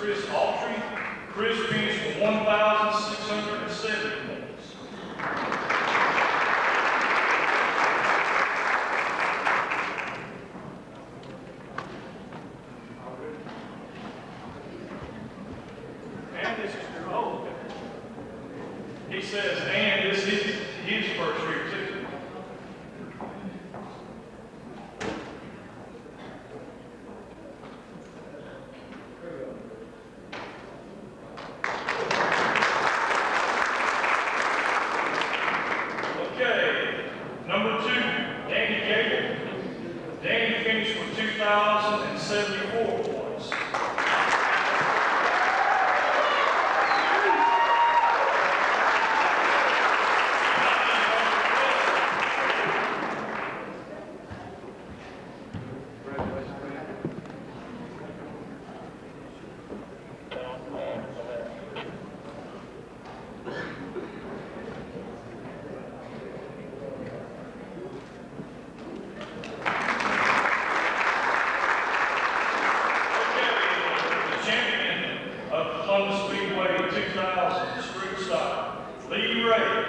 Chris Autry. Chris finished with 1,670 points. And this is your old. He says, and this is his first year too. Number 2, Danny Gable. Danny finished with 2,074 points. Speedway 2000 street style, Lee Ray.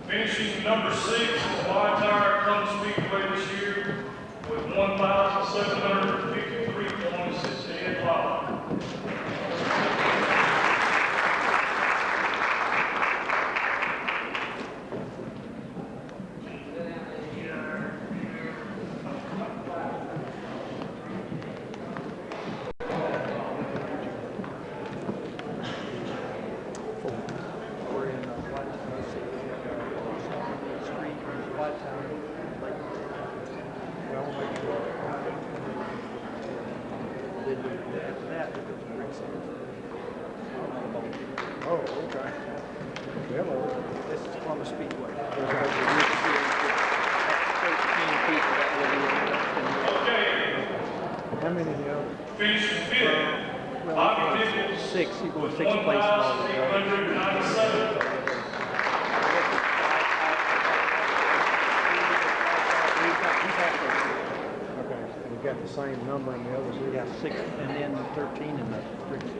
Finishing number 6 in the wide tire Columbus Speedway this year with 1,753 points is Ed Lyle. Oh, okay. Hello. This is Columbus Speedway. Okay. How many finishing 5th? Bobby Nichols. 6. He goes 6th place. 1,897. Okay, and you got the same number in the other series? Yeah, 6 and then 13 in the street series.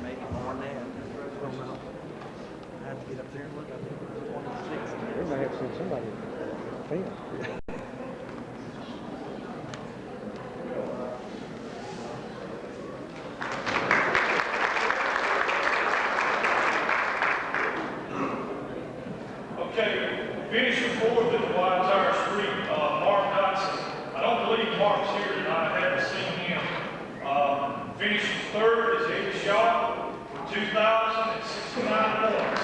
Maybe more than that. I don't know. I had to get up there and look. I think it was 26. We may have seen somebody 10. Okay, finishing 4th at the wide tire street, Mark Dotson. I don't believe Mark's here tonight. I haven't seen him. Finishing 3rd is Eddie Shaw with 2,069 points.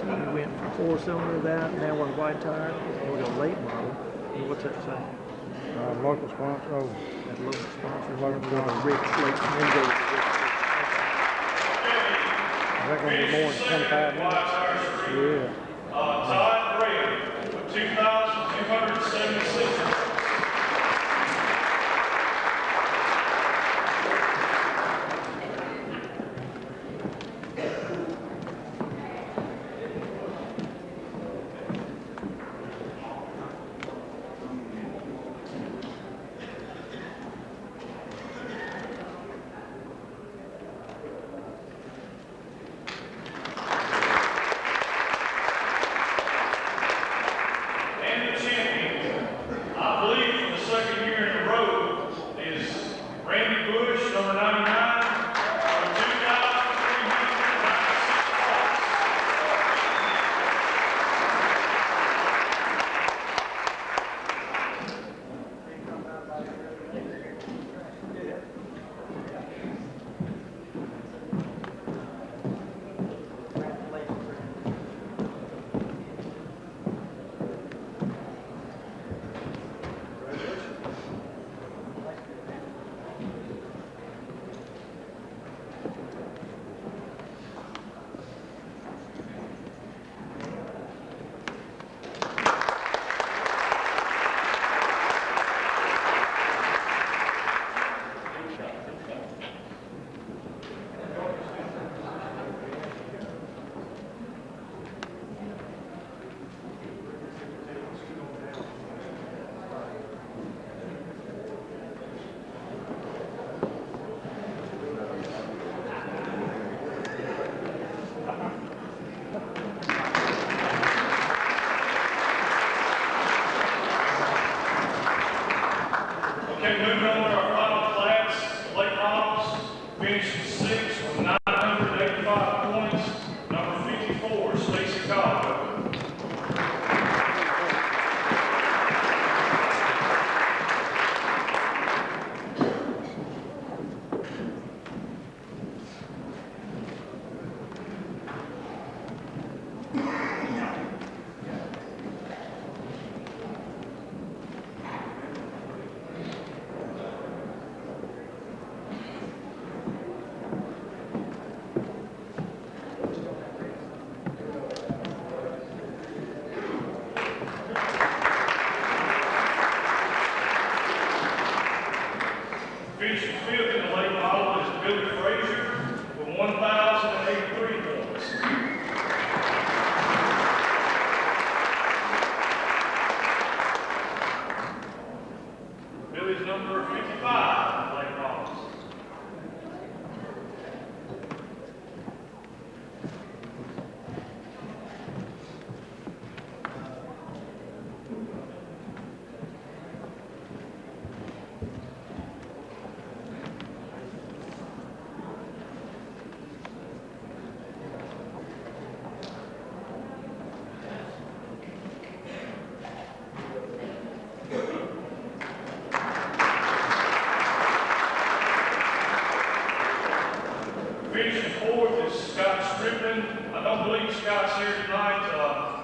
We went from 4-cylinder to that, now we're wide tire, and we're going late model. What's that say? Local sponsor. Oh, That local sponsor. Local sponsor. Rick Lake Window. is that going to be more than 25 minutes? Yeah. Todd Gray with 2,000. believe Scott's here tonight.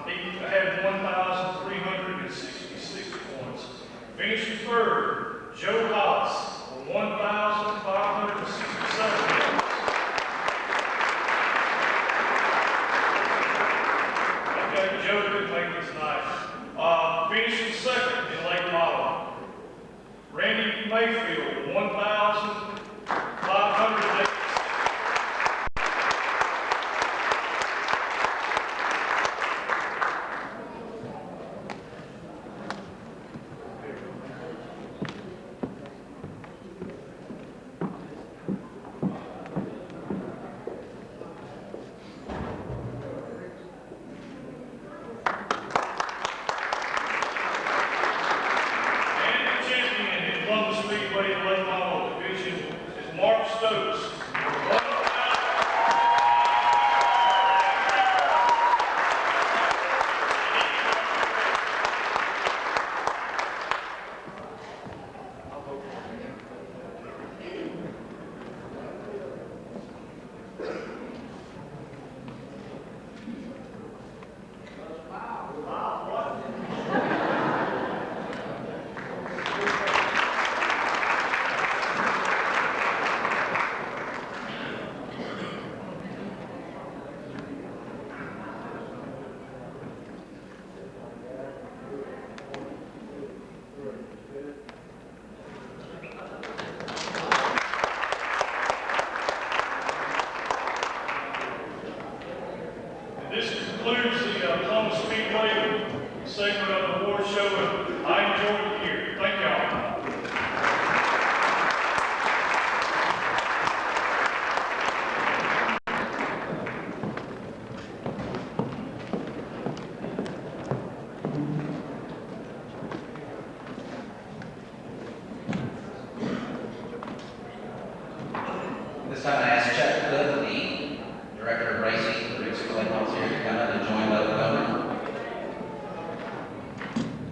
He had 1,366 points. Finishing third, Joe Hollis, 1,567 points. Okay, Joe didn't make it tonight. Finishing second in late model, Randy Mayfield, 1,508. Speedway late model division is Mark Stokes. This concludes the Columbus Speedway segment of the award show, and I enjoyed it here. Thank y'all. This time I asked Chuck Cook, the Director of Racing for the Speedway Series, to come up and join the governor.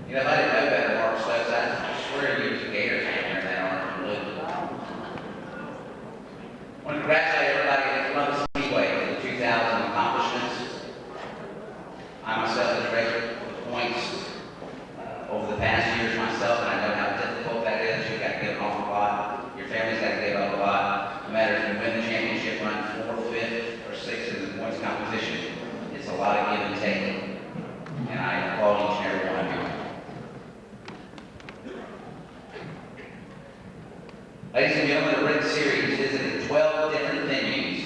You know, if I didn't know better, Mark Stokes, I swear he was a Gators fan there in that orange and blue. I want to congratulate everybody at Columbus Speedway for the 2,000 accomplishments. I myself have rated points over the past years myself, and I know how difficult that is. You've got to give an awful lot. Your family's got to give up a lot. No matter if you win the championship, run 4th, 5th, or 6th in the points competition, it's a lot of give and take. And I applaud each and every one of you. Ladies and gentlemen, the Red Series visited 12 different venues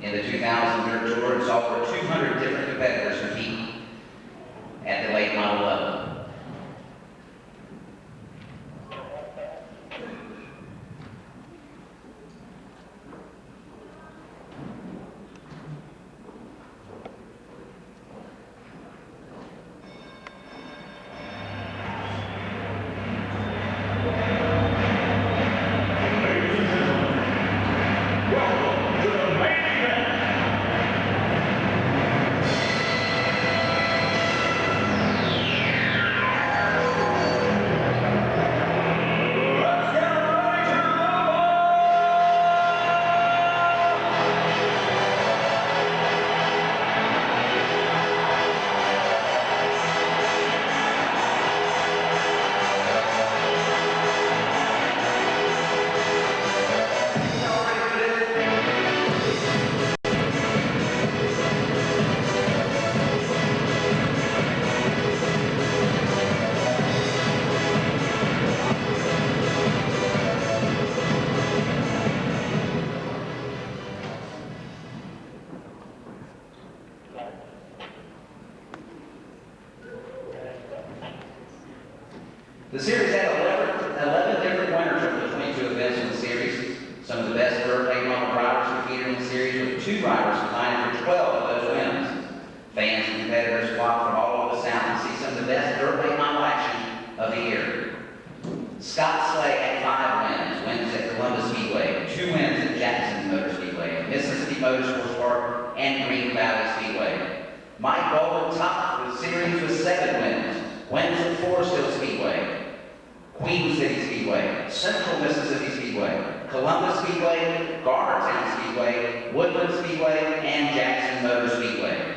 in the 2,000-meter tour and saw over 200 different competitors compete at the late model level. The series had 11 different winners from the 22 events in the series. Some of the best dirt late model drivers competed in the series, with 2 drivers combining for 12 of those wins. Fans and competitors flocked from all over the South to see some of the best dirt late model action of the year. Scott Slay had 5 wins at Columbus Speedway, 2 wins at Jackson Motor Speedway, Mississippi Motorsports Park, and Green Valley Speedway. Mike Baldwin topped the series with 7 wins at Forest Hill Speedway, Queen City Speedway, Central Mississippi Speedway, Columbus Speedway, Garnertown Speedway, Woodland Speedway, and Jackson Motor Speedway.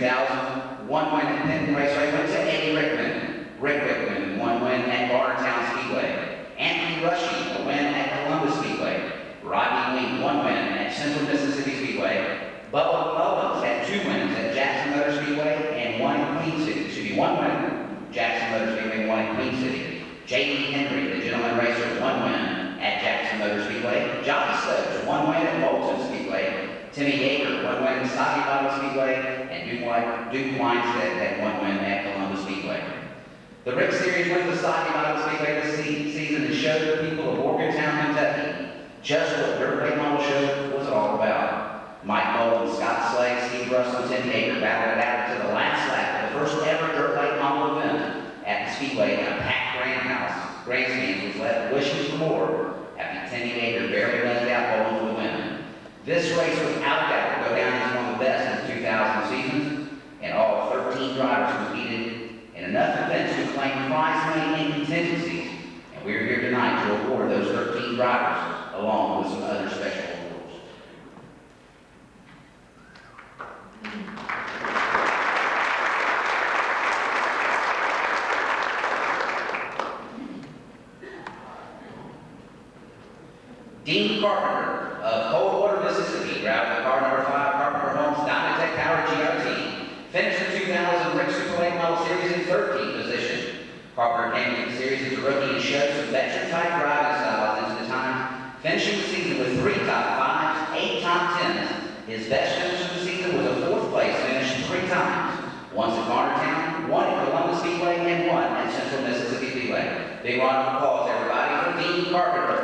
2000, one win at Penn Raceway went to Eddie Rickman. Rick Rickman, one win at Bartertown Speedway. Anthony Rushy, a win at Columbus Speedway. Rodney Wing, one win at Central Mississippi Speedway. Bubba Mullins had 2 wins at Jackson Motor Speedway and 1 in Queen City. Should be 1 win, Jackson Motor Speedway and 1 in Queen City. J.D. Henry, the gentleman racer, 1 win at Jackson Motor Speedway. Johnny Stokes, 1 win at Bolton Speedway. Timmy Yeager, 1 win at Stocky Bottle Speedway. And Duke Weinstead had 1 win at Columbus Speedway. The Rick Series went to Stocky Bottle Speedway this season to show the people of Morgantown, Kentucky, just what Dirt Late Model Show was all about. Mike Mullen, Scott Slade, Steve Russell, and Tim Yeager battled it out to the last lap of the first ever Dirt Late Model event at the Speedway in a packed grandstand was left wishing for more after Timmy Yeager barely left out Mullen for the win. This race was without a doubt to go down as one of the best in the 2000 seasons, and all 13 drivers competed in enough events to claim prize money and contingencies. And we're here tonight to award those 13 drivers along with some other special awards. Dean Carpenter of Coldwater, Mississippi, driving the car number 5 Carpenter Homes Dynatech Power GRT, finished the 2000 Rick Super Late Model Series in 13th position. Carpenter came into the series as a rookie and showed some veteran-type driving styles into the time, finishing the season with 3 top 5s, 8 top 10s. His best finish of the season was a 4th place finish 3 times, once at Bartertown, 1 at Columbus Speedway, and 1 at Central Mississippi Speedway. Big round of applause, everybody, for Dean Carpenter.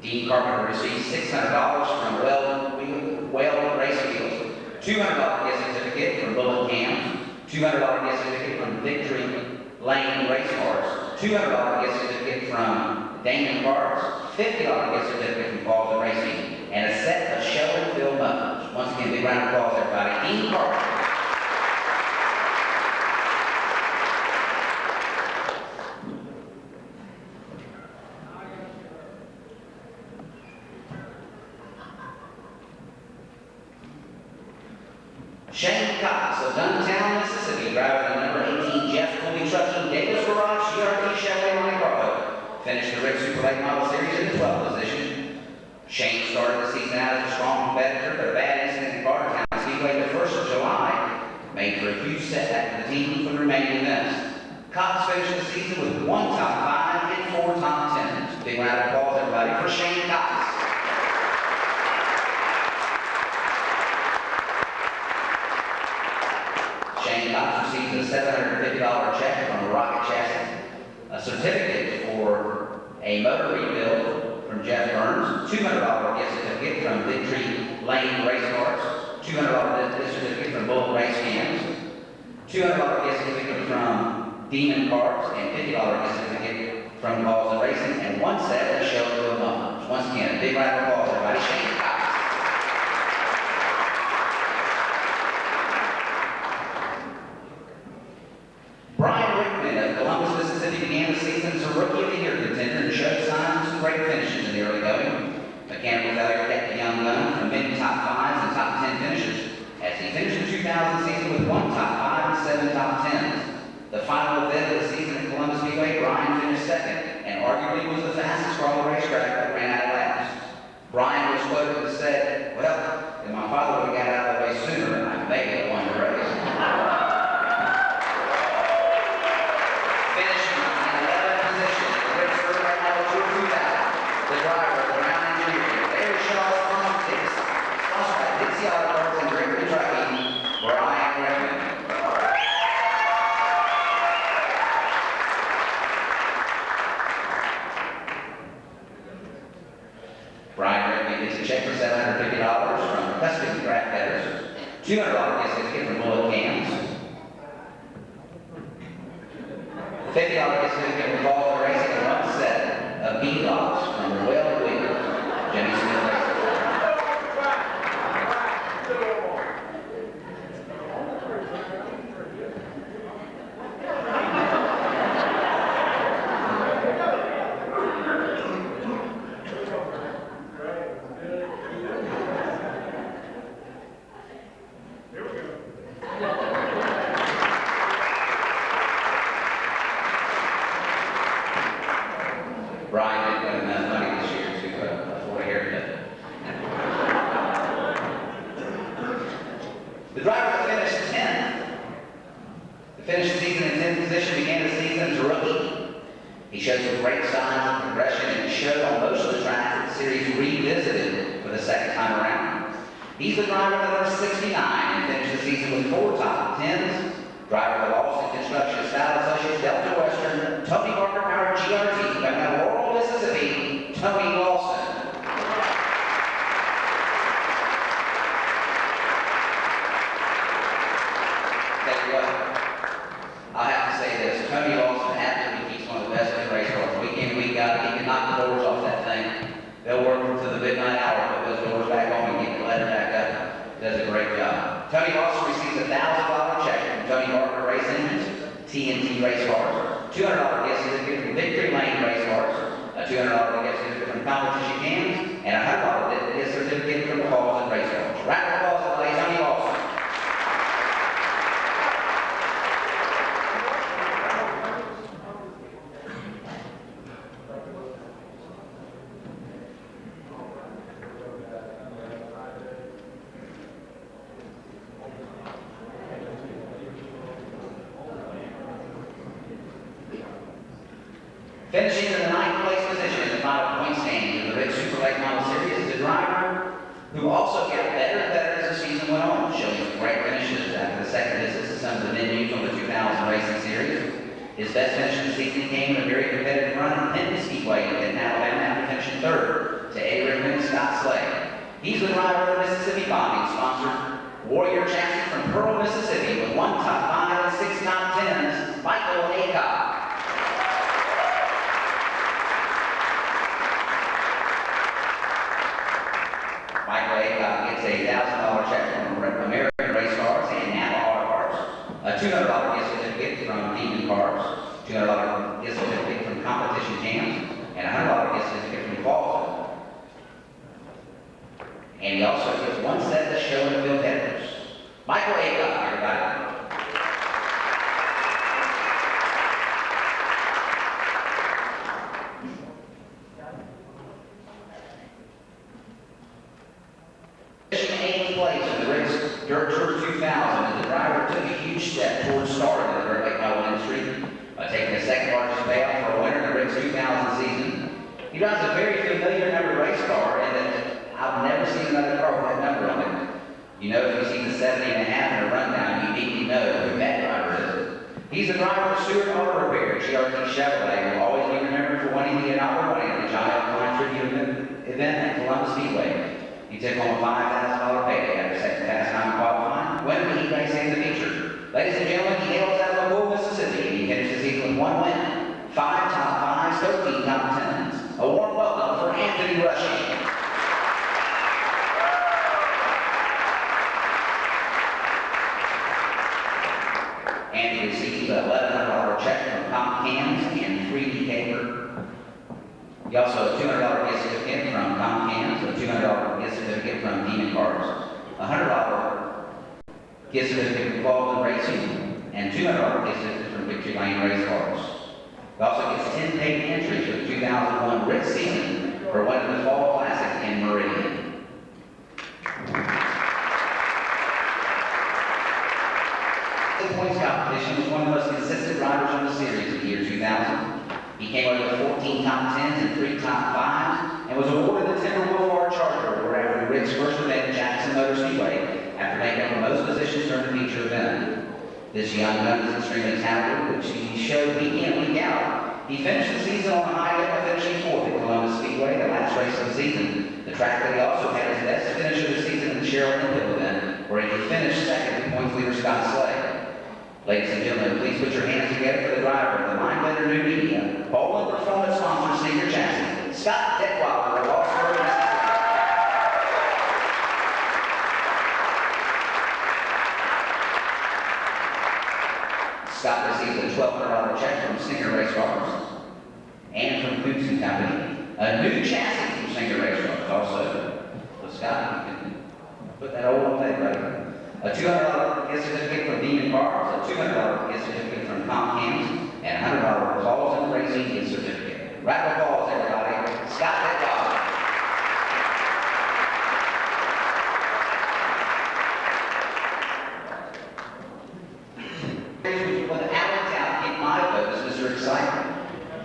Dean Carpenter received $600 from Well Race Fields, $200 gift certificate from Bullet Cams, $200 gift certificate from Victory Lane Race Cars, $200 gift certificate from Damon Cars, $50 gift certificate from Balls Racing, and a set of Shelby-filled mufflers. Once again, big round of applause, everybody. Dean Carpenter. Shane Cox of Duntown, Mississippi, driving the number 18 Jeff Cooley truck from Davis Garage GRT Chevrolet Monte Carlo, finished the Rick Super Late Model Series in the 12th position. Shane started the season out as a strong competitor, but a bad incident in Bartertown Speedway the 1st of July made for a huge setback for the team for the remaining events. Cox finished the season with 1 top 5 and 4 top 10s. Big round of applause, everybody, for Shane Cox. Shane Cox received a $750 check from a Rocket Chassis, a certificate for a motor rebuild from Jeff Burns, $200 gift certificate from Victory Lane Race Cars, $200 gift certificate from Bullet Race Cams, $200 gift certificate from Demon Cars, and $50 gift certificate from Balls Racing, and 1 set of Shelby mufflers. Once again, a big round of applause, everybody. Shane Cox. Brian Rickman of Columbus, Mississippi began the season as a Rookie of the Year contender and showed signs of some great finishes in the early going. Mechanical failure kept the young gun from many top 5s and top 10 finishes, as he finished the 2000 season with 1 top 5 and 7 top 10s. The final event of the season at Columbus Speedway, Brian finished 2nd, and arguably was the fastest car on the racetrack that ran out of laps. Brian was quoted and said, "Well, if my father would have got out of the way sooner, I may have won the race." The driver of the Round Engineer, Larry Shaw from Dixie Auto Parts and Great Kentucky, Brian Rickman. Brian Rickman gets a check for $750 from Custom Craft Betters, $200 gift certificate from Bullet Cams, $50 gift certificate from Balls Racing, and 1 set of B-Locks from the Well Wing, Jimmy Smith Racing. driver that finished 10th. To finish the season in 10th position, began the season as a rookie. He showed some great signs of progression and showed on most of the tracks that the series revisited for the second time around. He's the driver of the number 69 and finished the season with 4 top 10s. Driver of the Lawson Construction Style Associates Delta Western, Tony Barker Powered GRT, coming out of Laurel, Mississippi, Tony Lawson. Tell you what, I have to say this, Tony Lawson absolutely keeps one of the best in race cars. Week in, week out, he can knock the doors off that thing. They'll work to the midnight hour, put those doors back on and get the ladder back up. Does a great job. Tony Lawson receives a $1,000 check from Tony Barker Racing, TNT Race Cars, $200 gift certificate from Victory Lane Race Cars, a $200 gift certificate from Competition Cams, and a $100 gift certificate from the Falls and Race Cars. Round of applause for Tony Lawson. Finishing in the 9th place position in the final point standing of the Ridge Super Late Model Series is a driver who also got better and better as the season went on, showing some great finishes after the second visits to some of the menus on the 2000 Racing Series. His best finish of the season came in a very competitive run in Penn Speedway in Alabama after finishing 3rd to Abraham and Scott Slade. He's the driver of the Mississippi Bombing sponsored Warrior Chassis from Pearl, Mississippi with 1 top 5 and 6 top 10s, Michael Aycock. Michael Aycock gets a $1,000 check from American Race Cars and Napa Auto Parts, a $200 gift certificate from Demon Cars, $200 gift certificate from Competition Cams, and a $100 gift certificate from Falls. And he also gets 1 set of show and field headers. Michael Aycock, everybody. Dirt Tour 2000, and the driver took a huge step towards starting in the dirt late model industry by taking the second largest payout for a winner in the Rick's 2000 season. He drives a very familiar numbered race car, and I've never seen another car with that number on it. You know, if you see the 70.5 in a rundown, you immediately know who that driver is. He's the driver of Stewart Auto Repair, GRT Chevrolet, who will always be remembered for winning the inaugural win at the John L. Klein Tribute event at Columbus Speedway. He took home a $5,000 payday after second fast time qualifying, winning the heat race and the feature. Ladies and gentlemen, he hails out of Louisville, Mississippi, and he finished the season with 1 win, 5 top 5s, 13 top 10s. A warm welcome for Anthony Rushing. Anthony received an $1,100 check from Comp Cams and 3D Paper. He also has a $200 gift certificate from Comp Cams, a $200 gift certificate from Demon Cars, a $100 gift certificate from Falls and Racing, and $200 gift certificate from Victory Lane Race Cars. He also gets 10 paid entries for the 2001 Rick season for winning the Fall Classic in Meridian. The points competition was one of the most consistent drivers on the series in the year 2000. He came away with 14 top 10s and 3 top 5s, and was awarded the Timberwolf R Charger Award after the Rick's first event at Jackson Motor Speedway, after making up for most positions during the feature event. This young gun is extremely talented, which he showed week in, week out. He finished the season on a high note by finishing 4th at Columbus Speedway, the last race of the season. The track that he also had his best finish of the season in the Cheryl Hill event, where he finished second to points leader Scott Slade. Ladies and gentlemen, please put your hands together for the driver of the Line Blender New Media, Bowling Performance sponsor, Senior Chassis, Scott Detweiler of Rossburg, Mississippi. Scott received a $1,200 check from Singer Race Cars and from Boots and Company. A new chassis from Singer Race Cars also. So Scott, you can put that old thing right there. A $200 gift certificate from Demon Cars, a $200 gift certificate from Comp Cams, and a $100 Falls and Racing gift certificate. Round of applause, everybody. Scott Detweiler.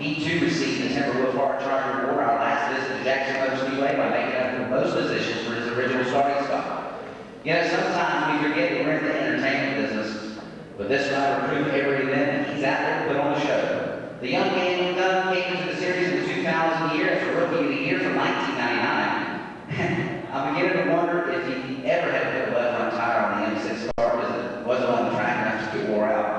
He too received the Timberwolf Bar Charger Award our last visit to Jackson Motor Speedway by making up for most positions for his original starting spot. You know, sometimes we forget we're in the entertainment business, but this rider proved every event he's out there to put on the show. The young man came into the series in the 2000 year as a Rookie of the Year from 1999. I'm beginning to wonder if he ever had to put a left front tire on the M6 car because it wasn't on the track enough to get wore out.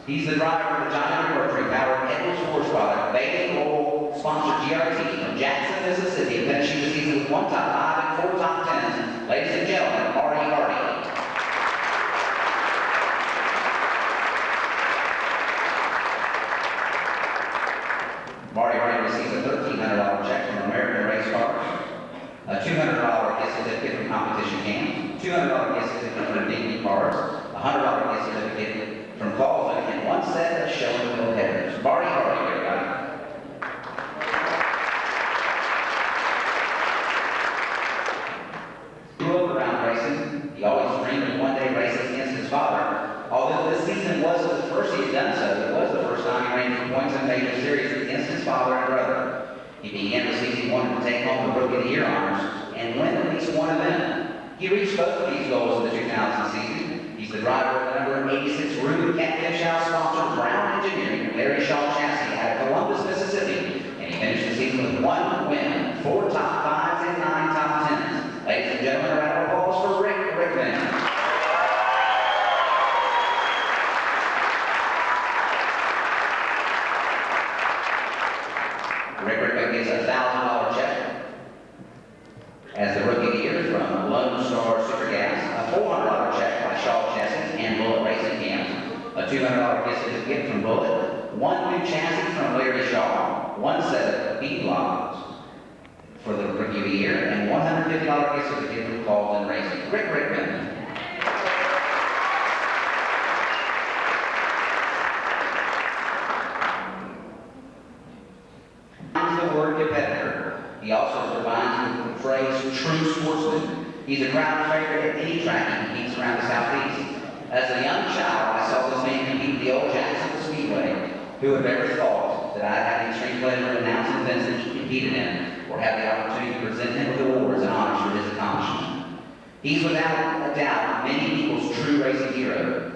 He's the driver of the Giant Rotary powered Edwards Force product, Bailey Oil sponsored GRT from Jackson, Mississippi, finishing the season with 1 top 5 and 4 top 10s. Ladies and gentlemen, Marty Hardy. Marty Hardy receives a $1,300 check from American Race Cars, a $200 gift certificate from Competition Cams, $200 gift certificate from Dignity Cars, a $100 gift certificate from Clawson, and 1 set of showing wheel headers. Marty Hardy, everybody. Grew up around racing. He always dreamed of one day racing against his father. Although this season wasn't the first he had done so, it was the first time he ran for points in major series against his father and brother. He began the season wanting to take home the Rookie of the Year honors and win at least one event. He reached both of these goals in the 2000 season. He's the driver of the number 86 Rude Catfish House sponsor Brown Engineering, Larry Shaw Chassis out of Columbus, Mississippi. And he finished the season with 1 win, 4 top 5s, and 9 top 10s. Ladies and gentlemen, a round of applause for Rick Rickman. Rick Rickman gets a $1,000 check as the Rookie of the Year from Lone Star Super Gas, a $400 check by Shaw Chassis and Bullet Racing Cams, a $200 gift certificate from Bullet, 1 new chassis from Larry Shaw, 1 set of bead locks for the Rookie of the Year, and $150 gift certificate from Clawson Racing. Rick Rickman. The word competitor. He also defines the phrase true sportsman. He's a crowd favorite at any track he competes around the Southeast. As a young child, I saw this man compete at the old Jackson Speedway. Who would have ever thought that I'd have the extreme pleasure of announcing events that he competed in, or have the opportunity to present him with awards and honors for his accomplishment. He's without a doubt many people's true racing hero.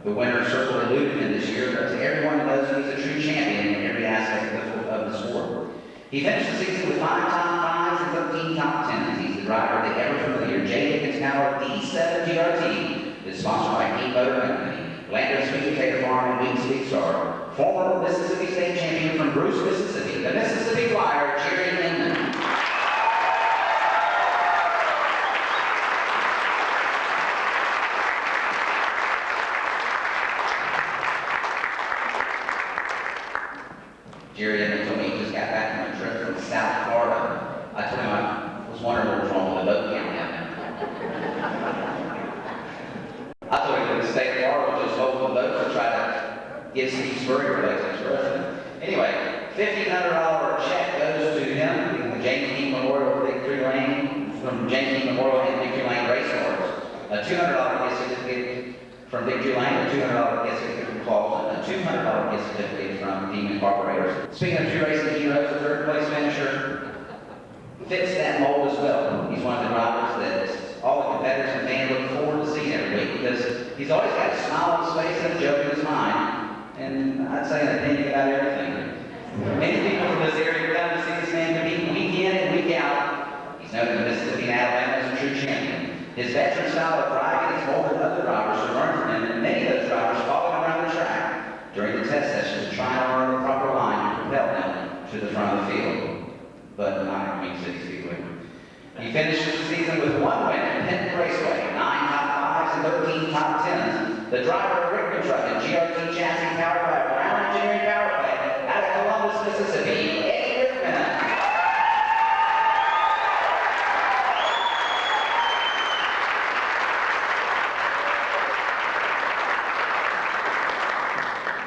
The winner's circle eluded him this year, but to everyone who knows him, he's a true champion in every aspect of the sport. He finished the season with 5 top 5s and 13 top 10s. He's the driver of the ever-familiar J. Higgins Power D7 GRT that's sponsored by King Motor Company, Landon Sweet Potato Farm, and Wings Speed Star. Former Mississippi State champion from Bruce, Mississippi, the Mississippi Flyer, Jerry Lindman. Jerry Lindman told me he just got back from a trip from South Florida. I told him I was wondering what was wrong with the boat count down there. I told him that the state of Florida was just holding the boat to try to get Steve Spurrier related to president. Anyway, $1,500 check goes to him from the James Dean Memorial Victory Lane, from James Dean Memorial and Victory Lane Race Cars. A $200 gift certificate from Victory Lane, a $200 gift certificate from Clawson, a $200 gift certificate from Demon Corporators. Speaking of true racing heroes, the 3rd place finisher fits that mold as well. He's one of the drivers that all the competitors and fans look forward to seeing every week because he's always got a smile on his face and a joke in his mind, and I'd say an opinion about everything. Many people from this area come to see this man compete week in and week out. He's known in Mississippi and Alabama as a true champion. His veteran style of driving has molded other drivers to learn from him, and many of those drivers follow him around the track during the test sessions, trying to learn the proper line to propel him to the front of the field. But not at Queen City Speedway. He finished the season with 1 win at Penn Raceway, 9 top 5s and 13 top 10s. The driver of Rickman Truck and GRT chassis powered by Brown Engineering Power Plant out of Columbus, Mississippi, Eddie Rickman.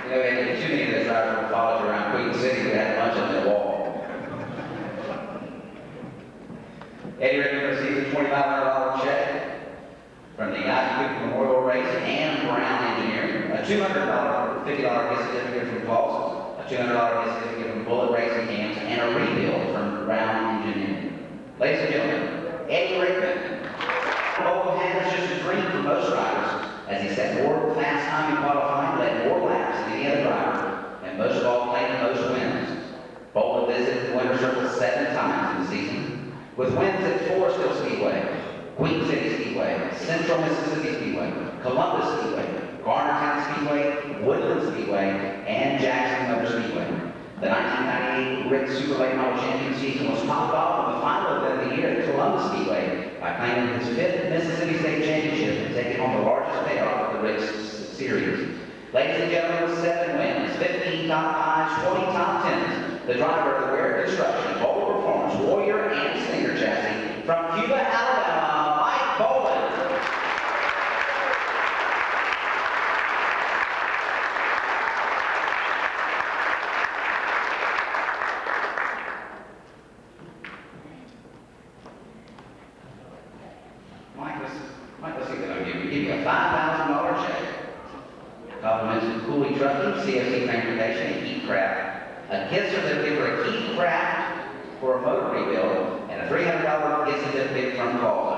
You know, Eddie, too many of those drivers were followed around Queen City. We had a bunch of them in the wall. Eddie Rickman receives a $2,500 check from the Ivy Memorial Race and Brown Engineering, a $250 gift certificate from Clawson, a $200 gift certificate from Bullet Racing Camps, and a rebuild from Brown Engineering. Ladies and gentlemen, Eddie Rickman. Local handles just a dream for most riders, as he set more fast time in qualifying, led more laps than any other driver, and most of all claimed the most wins. Bolton visited the winner's circle 7 times in the season, with wins at Forestville Speedway, Queen City Speedway, Central Mississippi Speedway, Columbus Speedway, Garnertown Speedway, Woodland Speedway, and Jackson Motor Speedway. The 1998 Rick Super Late Model Champion season was topped off with the final event of the year at Columbus Speedway by claiming his 5th Mississippi State Championship and taking home the largest payoff of the Rick's series. Ladies and gentlemen, with 7 wins, 15 top 5s, 20 top 10s, the driver of the Ware Construction Boulder Performance Warrior and Stinger chassis from Cuba, Alabama, Mike Boland. Mike, let's see what I'll give you. Give you a $5,000 check. Compliments of Cooley Trucking, CFC Transportation, and Keith Craft. A gift certificate for a Keith Craft for a motor rebuild, and a $300 gift certificate from Call.